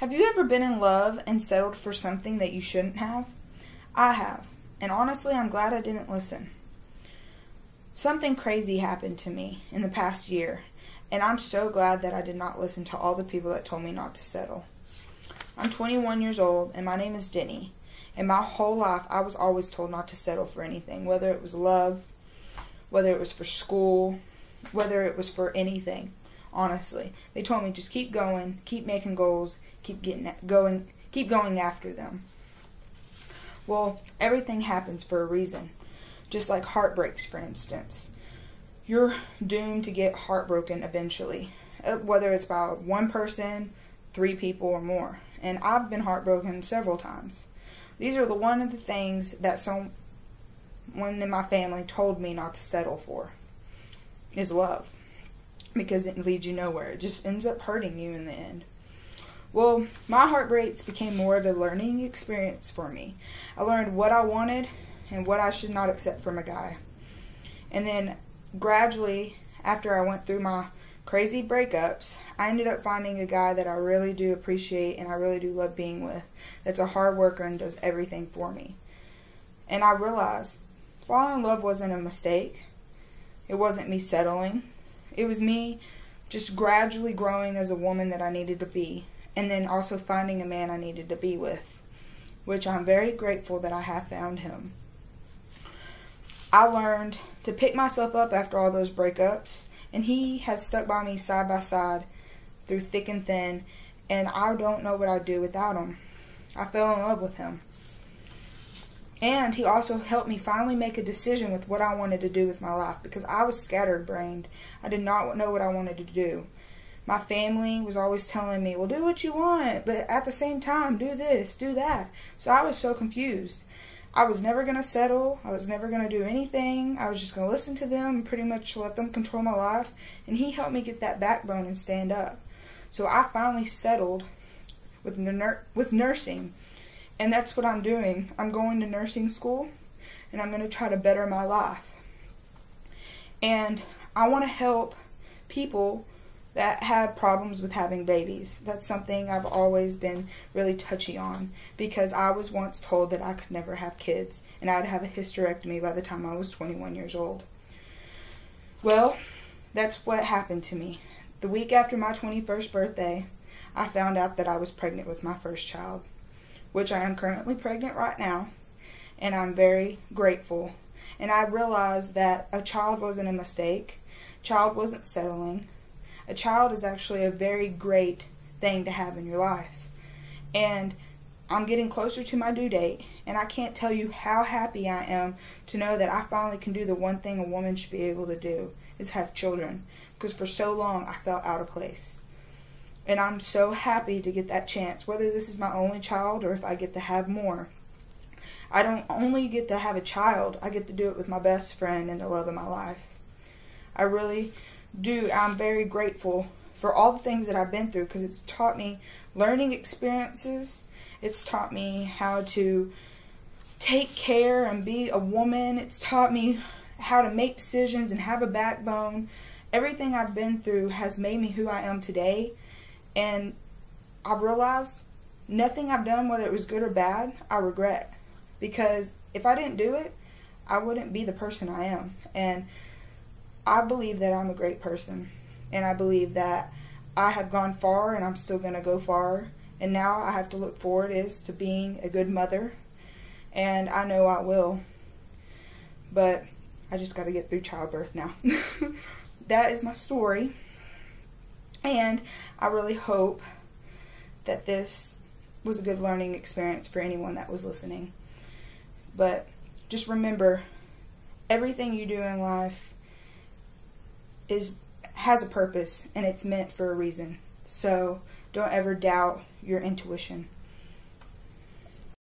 Have you ever been in love and settled for something that you shouldn't have? I have, and honestly, I'm glad I didn't listen. Something crazy happened to me in the past year, and I'm so glad that I did not listen to all the people that told me not to settle. I'm 21 years old, and my name is Denny, and my whole life I was always told not to settle for anything, whether it was love, whether it was for school, whether it was for anything. Honestly, they told me just keep going, keep making goals, keep going after them. Well, everything happens for a reason. Just like heartbreaks, for instance. You're doomed to get heartbroken eventually, whether it's by one person, 3 people, or more. And I've been heartbroken several times. These are one of the things that someone in my family told me not to settle for, is love. Because it leads you nowhere. It just ends up hurting you in the end. Well, my heartbreaks became more of a learning experience for me. I learned what I wanted and what I should not accept from a guy. And then gradually, after I went through my crazy breakups, I ended up finding a guy that I really do appreciate and I really do love being with. That's a hard worker and does everything for me. And I realized falling in love wasn't a mistake. It wasn't me settling. It was me just gradually growing as a woman that I needed to be, and then also finding a man I needed to be with, which I'm very grateful that I have found him. I learned to pick myself up after all those breakups, and he has stuck by me side by side through thick and thin, and I don't know what I'd do without him. I fell in love with him. And he also helped me finally make a decision with what I wanted to do with my life, because I was scattered-brained. I did not know what I wanted to do. My family was always telling me, well, do what you want, but at the same time, do this, do that. So I was so confused. I was never going to settle. I was never going to do anything. I was just going to listen to them and pretty much let them control my life. And he helped me get that backbone and stand up. So I finally settled with nursing. And that's what I'm doing. I'm going to nursing school, and I'm going to try to better my life. And I want to help people that have problems with having babies. That's something I've always been really touchy on, because I was once told that I could never have kids, and I'd have a hysterectomy by the time I was 21 years old. Well, that's what happened to me. The week after my 21st birthday, I found out that I was pregnant with my first child, which I am currently pregnant right now, and I'm very grateful. And I realized that a child wasn't a mistake. A child wasn't settling. A child is actually a very great thing to have in your life. And I'm getting closer to my due date, and I can't tell you how happy I am to know that I finally can do the one thing a woman should be able to do, is have children. Because for so long I felt out of place. And I'm so happy to get that chance, whether this is my only child or if I get to have more. I don't only get to have a child, I get to do it with my best friend and the love of my life. I really do. I'm very grateful for all the things that I've been through, because it's taught me learning experiences. It's taught me how to take care and be a woman. It's taught me how to make decisions and have a backbone. Everything I've been through has made me who I am today. And I've realized nothing I've done, whether it was good or bad, I regret. Because if I didn't do it, I wouldn't be the person I am. And I believe that I'm a great person. And I believe that I have gone far, and I'm still going to go far. And now I have to look forward to being a good mother. And I know I will. But I just got to get through childbirth now. That is my story. And I really hope that this was a good learning experience for anyone that was listening. But just remember, everything you do in life has a purpose, and it's meant for a reason. So don't ever doubt your intuition.